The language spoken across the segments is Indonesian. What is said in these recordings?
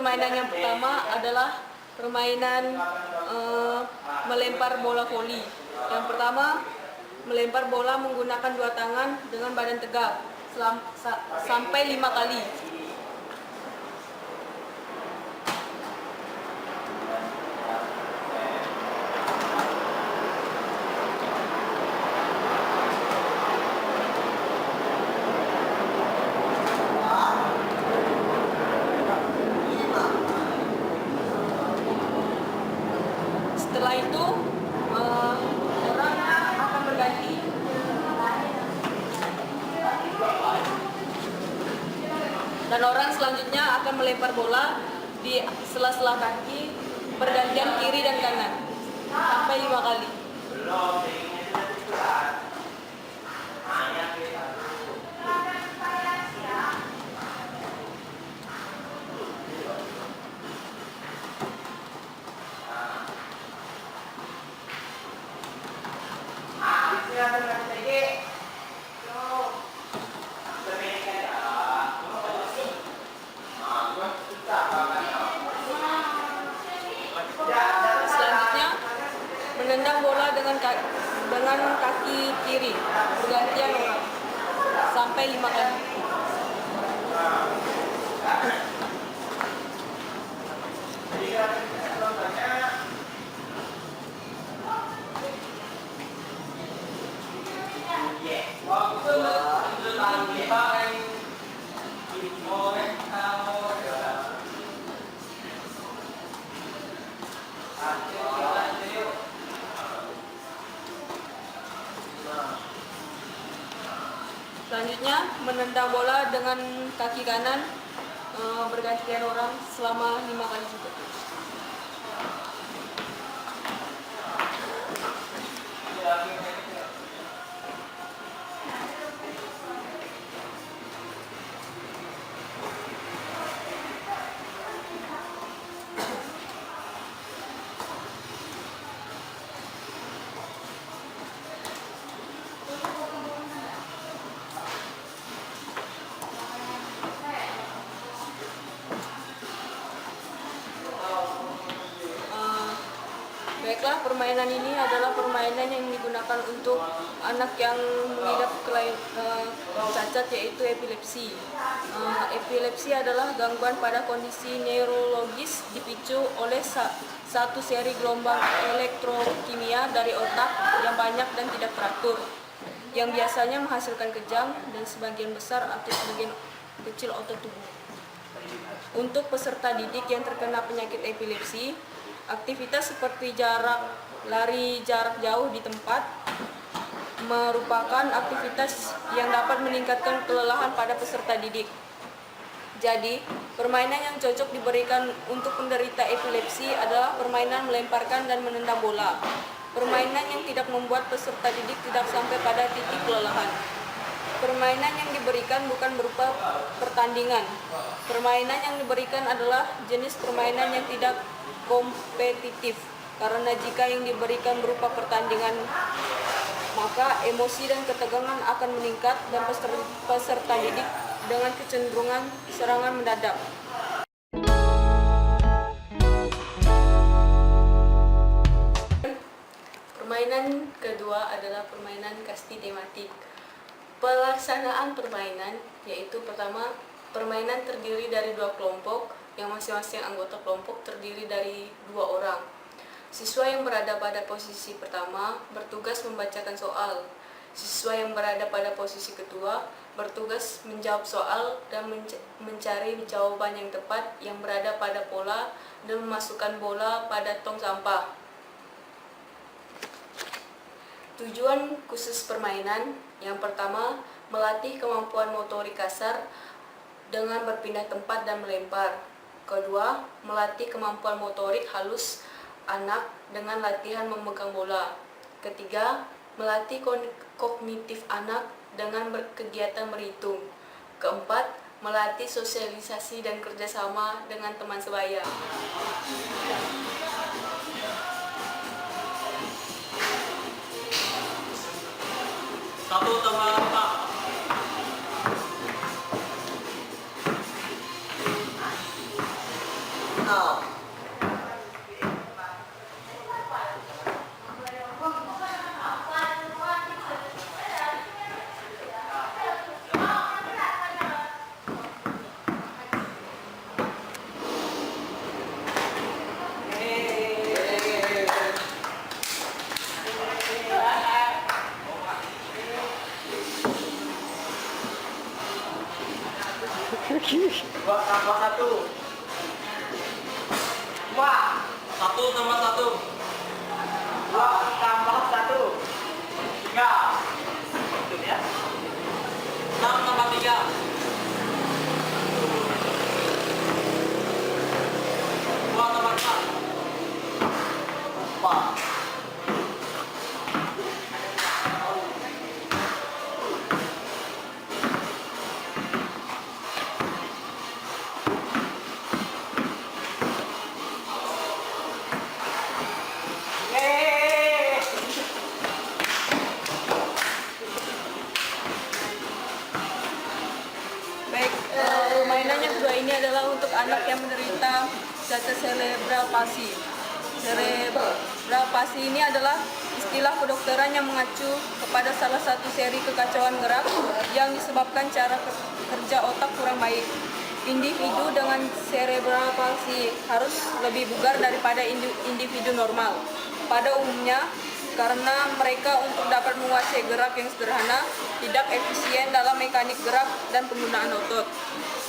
permainan yang pertama adalah permainan melempar bola voli. Yang pertama, melempar bola menggunakan dua tangan dengan badan tegak sampai 5 kali. Setelah itu orang akan berganti dan orang selanjutnya akan melempar bola di sela-sela kaki bergantian kiri dan kanan sampai 5 kali. Selanjutnya, menendang bola dengan kaki kiri bergantian orang sampai 5 kali. Selanjutnya, menendang bola dengan kaki kanan bergantian orang selama 5 kali juga. Baiklah, permainan ini adalah permainan yang digunakan untuk anak yang mengidap cacat, yaitu epilepsi. Epilepsi adalah gangguan pada kondisi neurologis dipicu oleh satu seri gelombang elektrokimia dari otak yang banyak dan tidak teratur, yang biasanya menghasilkan kejang dan sebagian besar atau sebagian kecil otot tubuh. Untuk peserta didik yang terkena penyakit epilepsi, aktivitas seperti lari jarak jauh di tempat merupakan aktivitas yang dapat meningkatkan kelelahan pada peserta didik. Jadi, permainan yang cocok diberikan untuk penderita epilepsi adalah permainan melemparkan dan menendang bola. Permainan yang tidak membuat peserta didik tidak sampai pada titik kelelahan. Permainan yang diberikan bukan berupa pertandingan. Permainan yang diberikan adalah jenis permainan yang tidak kompetitif, karena jika yang diberikan berupa pertandingan, maka emosi dan ketegangan akan meningkat dan peserta didik dengan kecenderungan serangan mendadak. Permainan kedua adalah permainan kasti tematik. Pelaksanaan permainan yaitu pertama, permainan terdiri dari 2 kelompok yang masing-masing anggota kelompok terdiri dari 2 orang. Siswa yang berada pada posisi pertama bertugas membacakan soal. Siswa yang berada pada posisi kedua bertugas menjawab soal dan mencari jawaban yang tepat yang berada pada pola dan memasukkan bola pada tong sampah. Tujuan khusus permainan yang pertama, melatih kemampuan motorik kasar dengan berpindah tempat dan melempar. Kedua, melatih kemampuan motorik halus anak dengan latihan memegang bola. Ketiga, melatih kognitif anak dengan kegiatan berhitung. Keempat, melatih sosialisasi dan kerjasama dengan teman sebaya. Satu tambah 4. 2 tambah 1. 1 tambah 1. 2 tambah 1. 3. Betul ya? 6 tambah 3. 2 tambah 4. 4. Baik, permainan yang kedua ini adalah untuk anak yang menderita cacat cerebral palsy. Cerebral palsy ini adalah istilah kedokteran yang mengacu kepada salah satu seri kekacauan gerak yang disebabkan cara kerja otak kurang baik. Individu dengan cerebral palsy harus lebih bugar daripada individu normal. Pada umumnya, karena mereka untuk dapat menguasai gerak yang sederhana, tidak efisien dalam mekanik gerak dan penggunaan otot.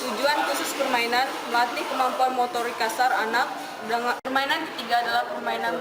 Tujuan khusus permainan, melatih kemampuan motorik kasar anak. Dengan permainan ketiga adalah permainan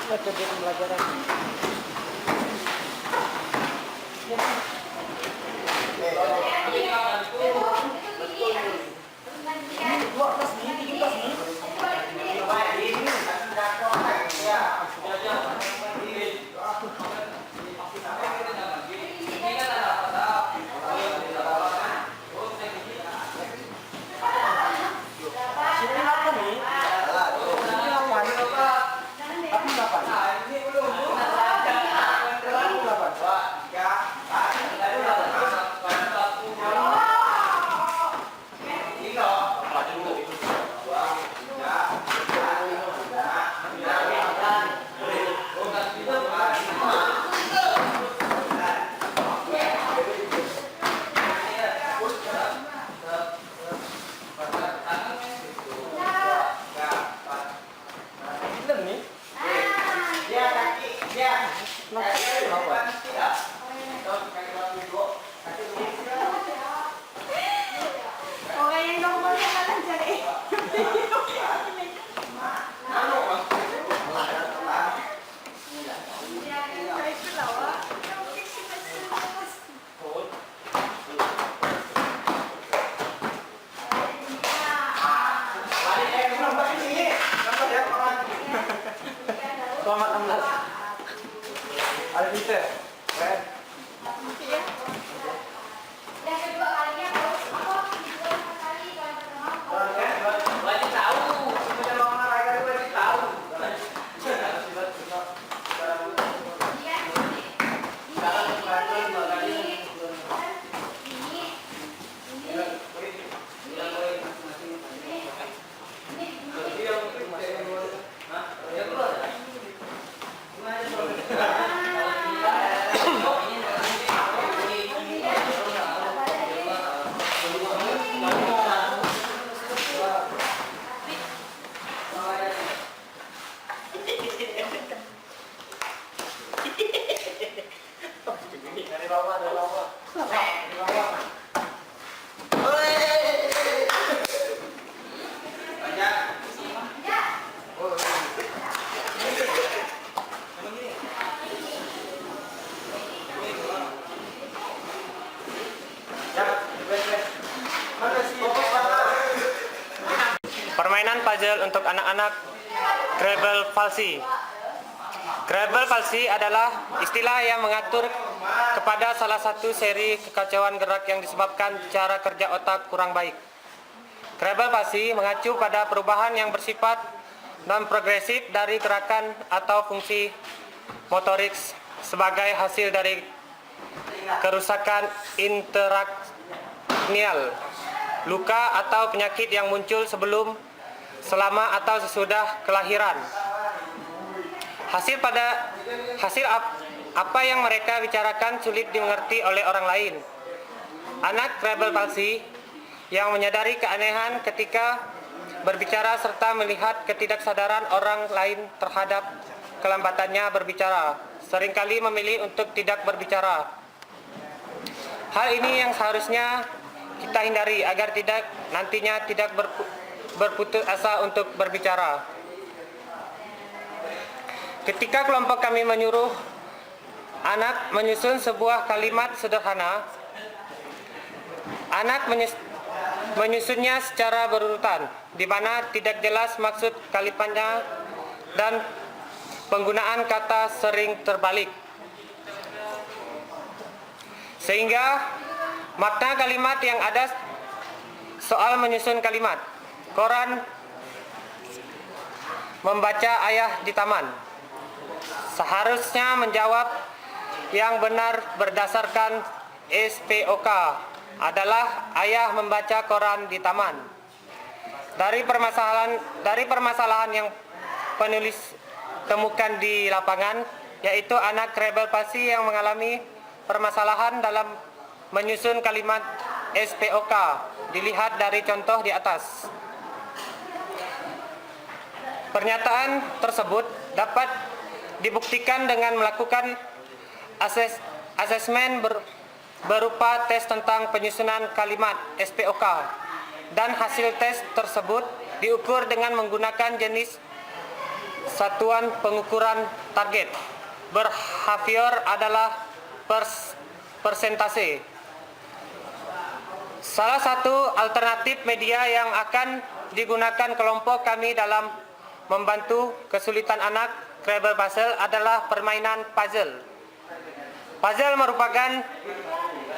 metode pembelajaran. Selamat 16. Ada Peter. Keren. Permainan puzzle untuk anak-anak cerebral palsy. Cerebral palsy adalah istilah yang mengatur kepada salah satu seri kekacauan gerak yang disebabkan cara kerja otak kurang baik. Cerebral palsy mengacu pada perubahan yang bersifat non-progresif dari gerakan atau fungsi motorik sebagai hasil dari kerusakan intrakranial, luka atau penyakit yang muncul sebelum, selama atau sesudah kelahiran. Hasil apa yang mereka bicarakan sulit dimengerti oleh orang lain. Anak cerebral palsy yang menyadari keanehan ketika berbicara serta melihat ketidaksadaran orang lain terhadap kelambatannya berbicara, seringkali memilih untuk tidak berbicara. Hal ini yang seharusnya kita hindari agar nantinya tidak berputus asa untuk berbicara. Ketika kelompok kami menyuruh anak menyusun sebuah kalimat sederhana, anak menyusunnya secara berurutan, di mana tidak jelas maksud kalimatnya dan penggunaan kata sering terbalik. Sehingga makna kalimat yang ada soal menyusun kalimat. Koran membaca ayah di taman. Seharusnya menjawab yang benar berdasarkan SPOK adalah ayah membaca koran di taman. Dari permasalahan yang penulis temukan di lapangan, yaitu anak cerebral palsy yang mengalami permasalahan dalam menyusun kalimat SPOK, dilihat dari contoh di atas. Pernyataan tersebut dapat dibuktikan dengan melakukan asesmen berupa tes tentang penyusunan kalimat SPOK, dan hasil tes tersebut diukur dengan menggunakan jenis satuan pengukuran target. Behavior adalah persentase. Salah satu alternatif media yang akan digunakan kelompok kami dalam membantu kesulitan anak cerebral palsy adalah permainan puzzle. Puzzle merupakan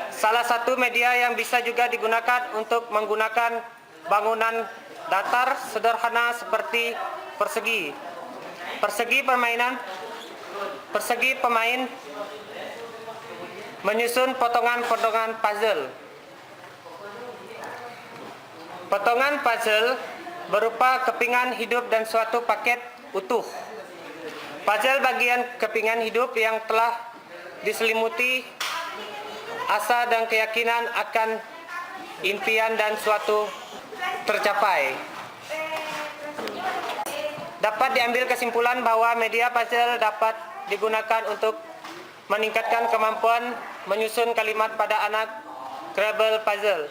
salah satu media yang bisa juga digunakan untuk menggunakan bangunan datar sederhana seperti persegi. Pemain menyusun potongan-potongan puzzle. Potongan puzzle berupa kepingan hidup dan suatu paket utuh. Puzzle bagian kepingan hidup yang telah diselimuti asa dan keyakinan akan impian dan suatu tercapai. Dapat diambil kesimpulan bahwa media puzzle dapat digunakan untuk meningkatkan kemampuan menyusun kalimat pada anak cerebral palsy.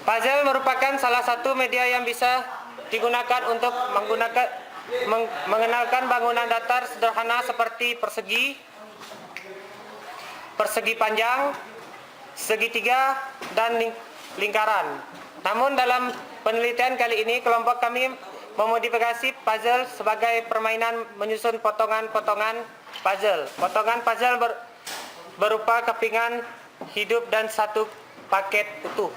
Puzzle merupakan salah satu media yang bisa digunakan untuk mengenalkan bangunan datar sederhana seperti persegi panjang, segitiga, dan lingkaran. Namun dalam penelitian kali ini, kelompok kami memodifikasi puzzle sebagai permainan menyusun potongan-potongan puzzle. Potongan puzzle berupa kepingan hidup dan satu paket utuh.